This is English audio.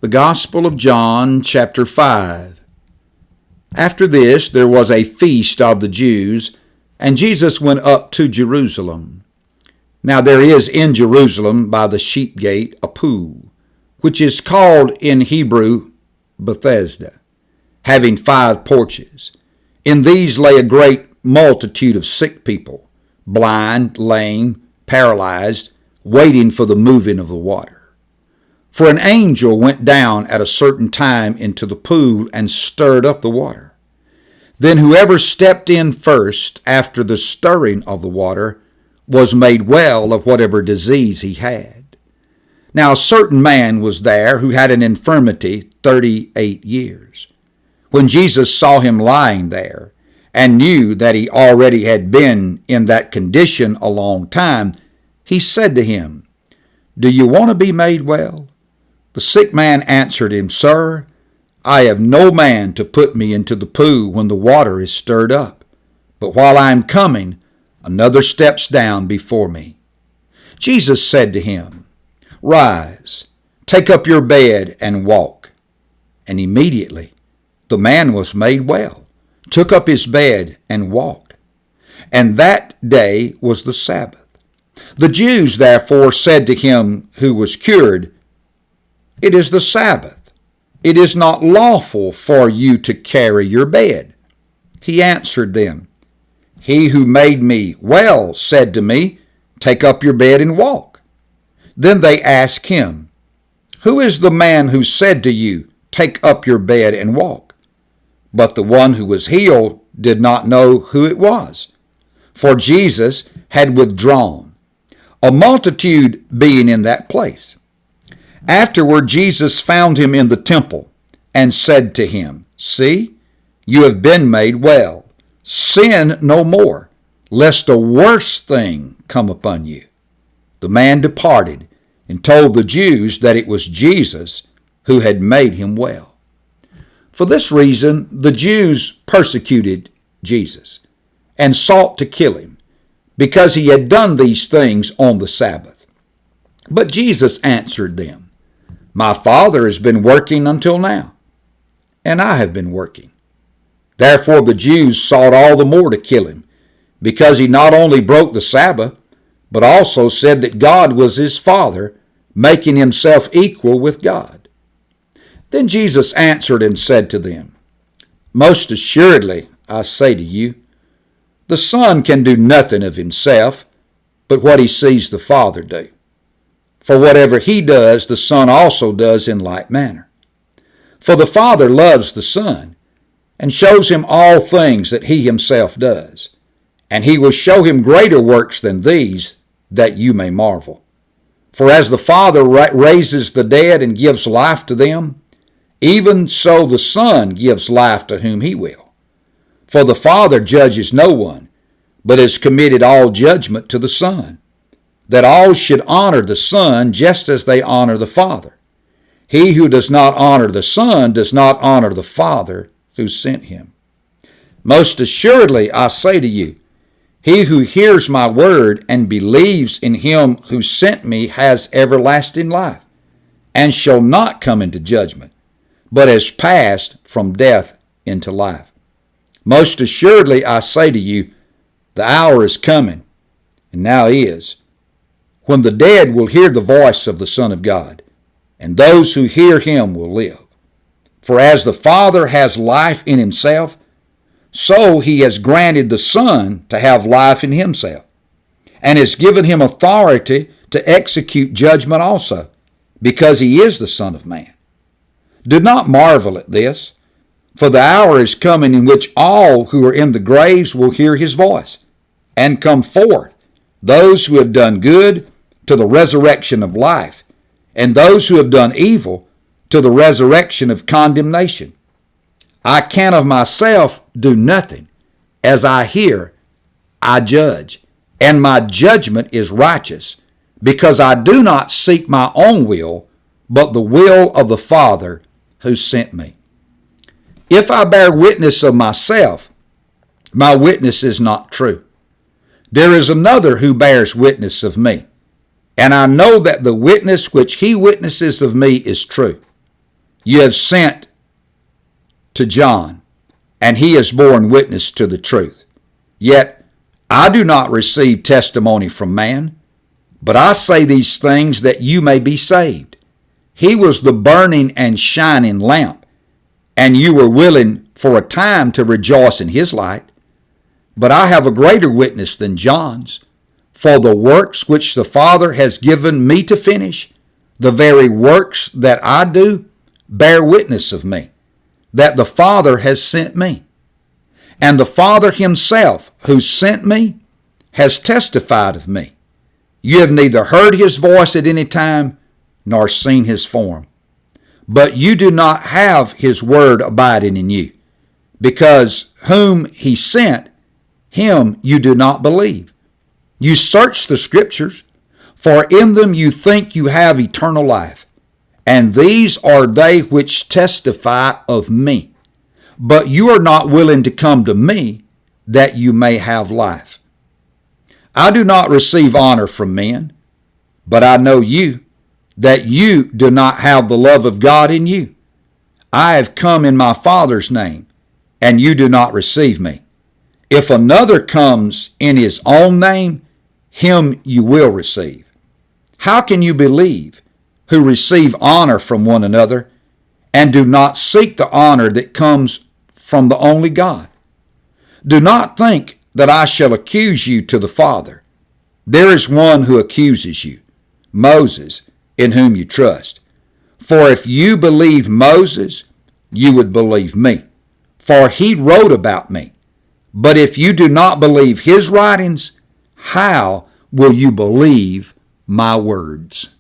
The Gospel of John, chapter 5. After this there was a feast of the Jews, and Jesus went up to Jerusalem. Now there is in Jerusalem by the sheep gate a pool, which is called in Hebrew Bethesda, having 5 porches. In these lay a great multitude of sick people, blind, lame, paralyzed, waiting for the moving of the water. For an angel went down at a certain time into the pool and stirred up the water. Then whoever stepped in first after the stirring of the water was made well of whatever disease he had. Now a certain man was there who had an infirmity 38 years. When Jesus saw him lying there, and knew that he already had been in that condition a long time, he said to him, "Do you want to be made well?" The sick man answered him, "Sir, I have no man to put me into the pool when the water is stirred up. But while I am coming, another steps down before me." Jesus said to him, "Rise, take up your bed and walk." And immediately the man was made well, took up his bed and walked. And that day was the Sabbath. The Jews therefore said to him who was cured, "It is the Sabbath. It is not lawful for you to carry your bed." He answered them, "He who made me well said to me, 'Take up your bed and walk.'" Then they asked him, "Who is the man who said to you, 'Take up your bed and walk'?" But the one who was healed did not know who it was, for Jesus had withdrawn, a multitude being in that place. Afterward Jesus found him in the temple and said to him, "See, you have been made well. Sin no more, lest a worse thing come upon you." The man departed and told the Jews that it was Jesus who had made him well. For this reason the Jews persecuted Jesus and sought to kill him, because he had done these things on the Sabbath. But Jesus answered them, "My Father has been working until now, and I have been working." Therefore the Jews sought all the more to kill him, because he not only broke the Sabbath, but also said that God was his Father, making himself equal with God. Then Jesus answered and said to them, "Most assuredly I say to you, the Son can do nothing of himself, but what he sees the Father do. For whatever he does, the Son also does in like manner. For the Father loves the Son, and shows him all things that he himself does. And he will show him greater works than these, that you may marvel. For as the Father raises the dead and gives life to them, even so the Son gives life to whom he will. For the Father judges no one, but has committed all judgment to the Son, that all should honor the Son just as they honor the Father. He who does not honor the Son does not honor the Father who sent him. Most assuredly I say to you, he who hears my word and believes in him who sent me has everlasting life, and shall not come into judgment, but has passed from death into life. Most assuredly I say to you, the hour is coming, and now is, when the dead will hear the voice of the Son of God, and those who hear him will live. For as the Father has life in himself, so he has granted the Son to have life in himself, and has given him authority to execute judgment also, because he is the Son of Man. Do not marvel at this, for the hour is coming in which all who are in the graves will hear his voice, and come forth, those who have done good to the resurrection of life, and those who have done evil to the resurrection of condemnation. I can of myself do nothing. As I hear, I judge, and my judgment is righteous, because I do not seek my own will, but the will of the Father who sent me. If I bear witness of myself, my witness is not true. There is another who bears witness of me, and I know that the witness which he witnesses of me is true. you have sent to John, and he has borne witness to the truth. Yet I do not receive testimony from man, but I say these things that you may be saved. He was the burning and shining lamp, and you were willing for a time to rejoice in his light. But I have a greater witness than John's, for the works which the Father has given me to finish, the very works that I do, bear witness of me, that the Father has sent me. And the Father himself, who sent me, has testified of me. You have neither heard his voice at any time, nor seen his form. But you do not have his word abiding in you, because whom he sent, him you do not believe. You search the Scriptures, for in them you think you have eternal life, and these are they which testify of me. But you are not willing to come to me, that you may have life. I do not receive honor from men, but I know you, that you do not have the love of God in you. I have come in my Father's name, and you do not receive me. If another comes in his own name, him you will receive. How can you believe, who receive honor from one another, and do not seek the honor that comes from the only God? Do not think that I shall accuse you to the Father. There is one who accuses you, Moses, in whom you trust. For if you believed Moses, you would believe me, for he wrote about me. But if you do not believe his writings, how will you believe my words?